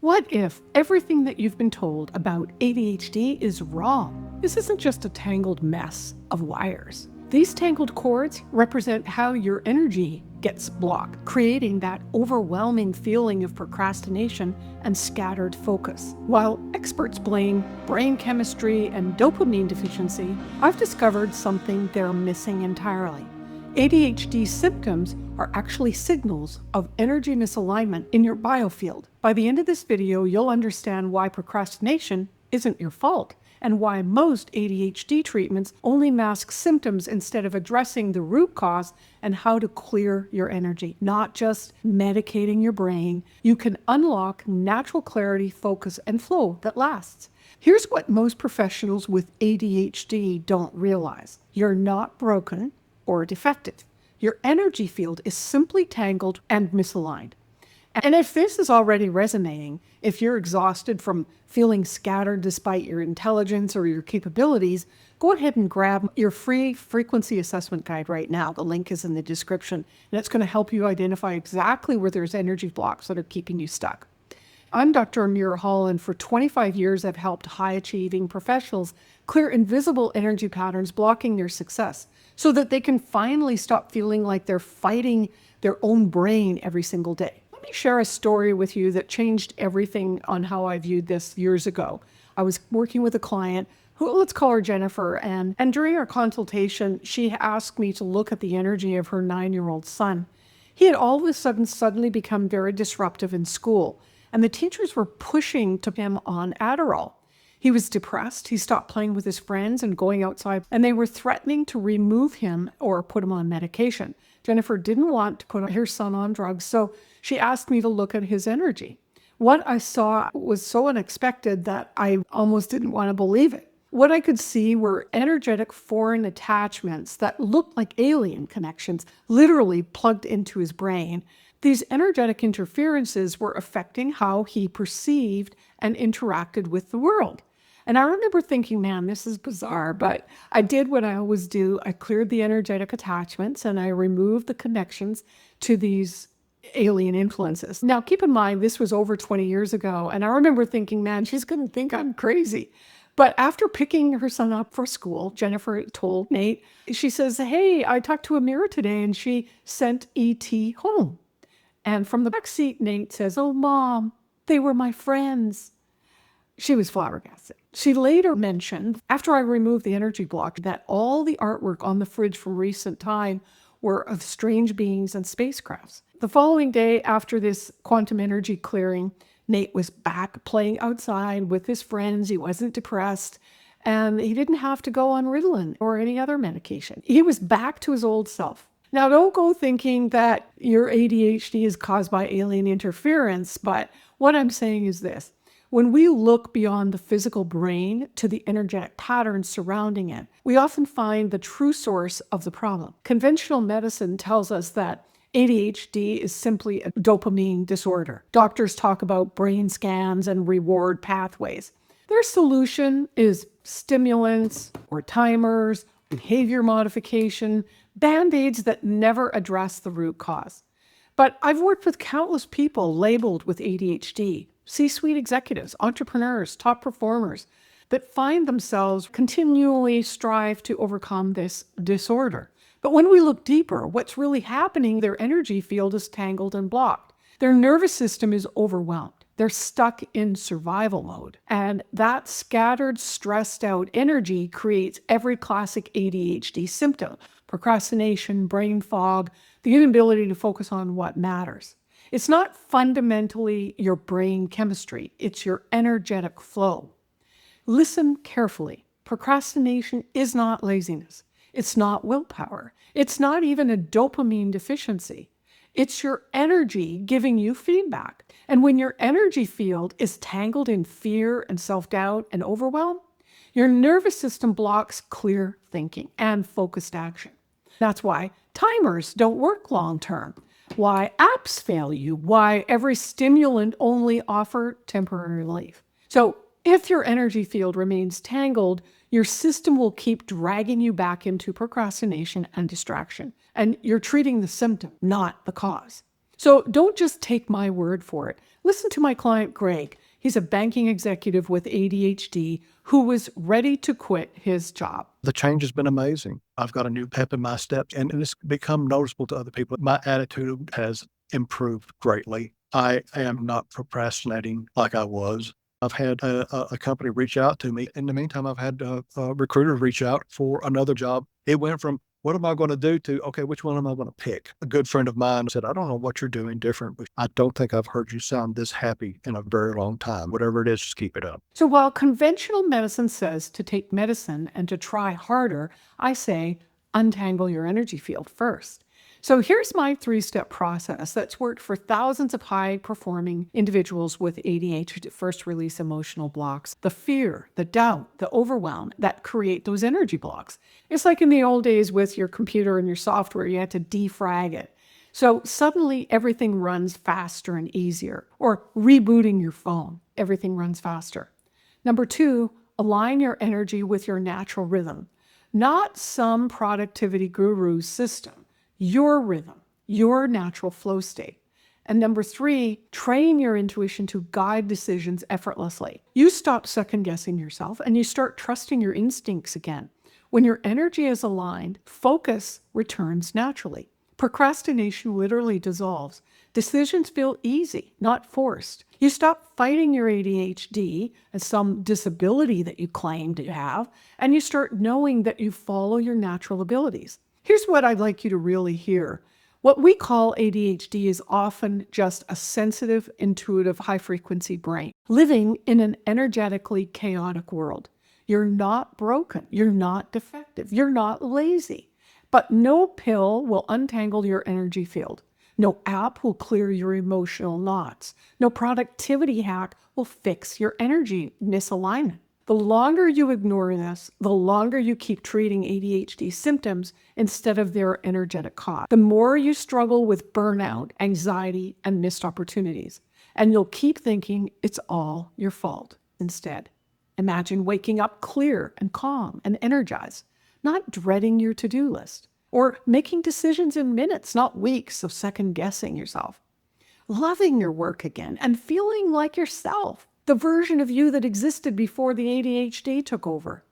What if everything that you've been told about ADHD is wrong? This isn't just a tangled mess of wires. These tangled cords represent how your energy gets blocked, creating that overwhelming feeling of procrastination and scattered focus. While experts blame brain chemistry and dopamine deficiency, I've discovered something they're missing entirely. ADHD symptoms are actually signals of energy misalignment in your biofield. By the end of this video, you'll understand why procrastination isn't your fault and why most ADHD treatments only mask symptoms instead of addressing the root cause and how to clear your energy, not just medicating your brain. You can unlock natural clarity, focus, and flow that lasts. Here's what most professionals with ADHD don't realize. You're not broken or defective. Your energy field is simply tangled and misaligned. And if this is already resonating, if you're exhausted from feeling scattered despite your intelligence or your capabilities, go ahead and grab your free frequency assessment guide right now. The link is in the description, and it's going to help you identify exactly where there's energy blocks that are keeping you stuck. I'm Dr. Amirah Hall, and for 25 years, I've helped high-achieving professionals clear invisible energy patterns blocking their success so that they can finally stop feeling like they're fighting their own brain every single day. Let me share a story with you that changed everything on how I viewed this years ago. I was working with a client who, let's call her Jennifer, and during our consultation, she asked me to look at the energy of her 9-year-old son. He had all of a sudden suddenly become very disruptive in school, and the teachers were pushing to him on Adderall. He was depressed, he stopped playing with his friends and going outside, and they were threatening to remove him or put him on medication. Jennifer didn't want to put her son on drugs, so she asked me to look at his energy. What I saw was so unexpected that I almost didn't want to believe it. What I could see were energetic foreign attachments that looked like alien connections, literally plugged into his brain. These energetic interferences were affecting how he perceived and interacted with the world. And I remember thinking, man, this is bizarre, but I did what I always do. I cleared the energetic attachments and I removed the connections to these alien influences. Now, keep in mind, this was over 20 years ago. And I remember thinking, man, she's going to think I'm crazy. But after picking her son up for school, Jennifer told Nate, she says, hey, I talked to Amirah today and she sent E.T. home. And from the back seat, Nate says, oh, Mom, they were my friends. She was flabbergasted. She later mentioned, after I removed the energy block, that all the artwork on the fridge from recent time were of strange beings and spacecrafts. The following day, after this quantum energy clearing, Nate was back playing outside with his friends. He wasn't depressed, and he didn't have to go on Ritalin or any other medication. He was back to his old self. Now, don't go thinking that your ADHD is caused by alien interference, but what I'm saying is this. When we look beyond the physical brain to the energetic patterns surrounding it, we often find the true source of the problem. Conventional medicine tells us that ADHD is simply a dopamine disorder. Doctors talk about brain scans and reward pathways. Their solution is stimulants or timers, behavior modification, band-aids that never address the root cause. But I've worked with countless people labeled with ADHD, C-suite executives, entrepreneurs, top performers, that find themselves continually strive to overcome this disorder. But when we look deeper, what's really happening, their energy field is tangled and blocked. Their nervous system is overwhelmed. They're stuck in survival mode. And that scattered, stressed out energy creates every classic ADHD symptom: procrastination, brain fog, the inability to focus on what matters. It's not fundamentally your brain chemistry, it's your energetic flow. Listen carefully. Procrastination is not laziness. It's not willpower. It's not even a dopamine deficiency. It's your energy giving you feedback. And when your energy field is tangled in fear and self-doubt and overwhelm, your nervous system blocks clear thinking and focused action. That's why timers don't work long-term, why apps fail you, why every stimulant only offer temporary relief. So if your energy field remains tangled, your system will keep dragging you back into procrastination and distraction. And you're treating the symptom, not the cause. So don't just take my word for it. Listen to my client, Greg. He's a banking executive with ADHD who was ready to quit his job. The change has been amazing. I've got a new pep in my step, and it's become noticeable to other people. My attitude has improved greatly. I am not procrastinating like I was. I've had a company reach out to me. In the meantime, I've had a recruiter reach out for another job. It went from, what am I going to do, to, okay, which one am I going to pick? A good friend of mine said, I don't know what you're doing different, but I don't think I've heard you sound this happy in a very long time. Whatever it is, just keep it up. So while conventional medicine says to take medicine and to try harder, I say untangle your energy field first. So here's my 3-step process that's worked for thousands of high-performing individuals with ADHD. First, release emotional blocks, the fear, the doubt, the overwhelm that create those energy blocks. It's like in the old days with your computer and your software, you had to defrag it. So suddenly everything runs faster and easier. Or rebooting your phone, everything runs faster. Number 2, align your energy with your natural rhythm, not some productivity guru's system. Your rhythm, your natural flow state. And number 3, train your intuition to guide decisions effortlessly. You stop second guessing yourself and you start trusting your instincts again. When your energy is aligned, focus returns naturally. Procrastination literally dissolves. Decisions feel easy, not forced. You stop fighting your ADHD as some disability that you claim to have, and you start knowing that you follow your natural abilities. Here's what I'd like you to really hear. What we call ADHD is often just a sensitive, intuitive, high-frequency brain living in an energetically chaotic world. You're not broken. You're not defective. You're not lazy. But no pill will untangle your energy field. No app will clear your emotional knots. No productivity hack will fix your energy misalignment. The longer you ignore this, the longer you keep treating ADHD symptoms instead of their energetic cause. The more you struggle with burnout, anxiety, and missed opportunities. And you'll keep thinking it's all your fault instead. Imagine waking up clear and calm and energized, not dreading your to-do list, or making decisions in minutes, not weeks of second-guessing yourself. Loving your work again and feeling like yourself, the version of you that existed before the ADHD took over.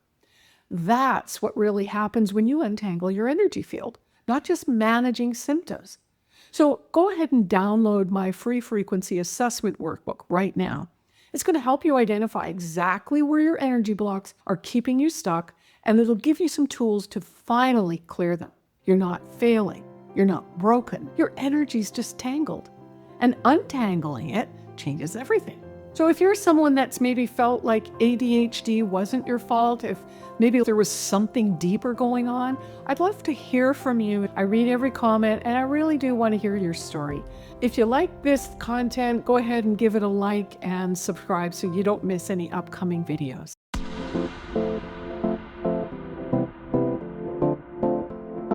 That's what really happens when you untangle your energy field, not just managing symptoms. So go ahead and download my free frequency assessment workbook right now. It's going to help you identify exactly where your energy blocks are keeping you stuck, and it'll give you some tools to finally clear them. You're not failing. You're not broken. Your energy's just tangled. And untangling it changes everything. So if you're someone that's maybe felt like ADHD wasn't your fault, if maybe there was something deeper going on, I'd love to hear from you. I read every comment and I really do want to hear your story. If you like this content, go ahead and give it a like and subscribe so you don't miss any upcoming videos.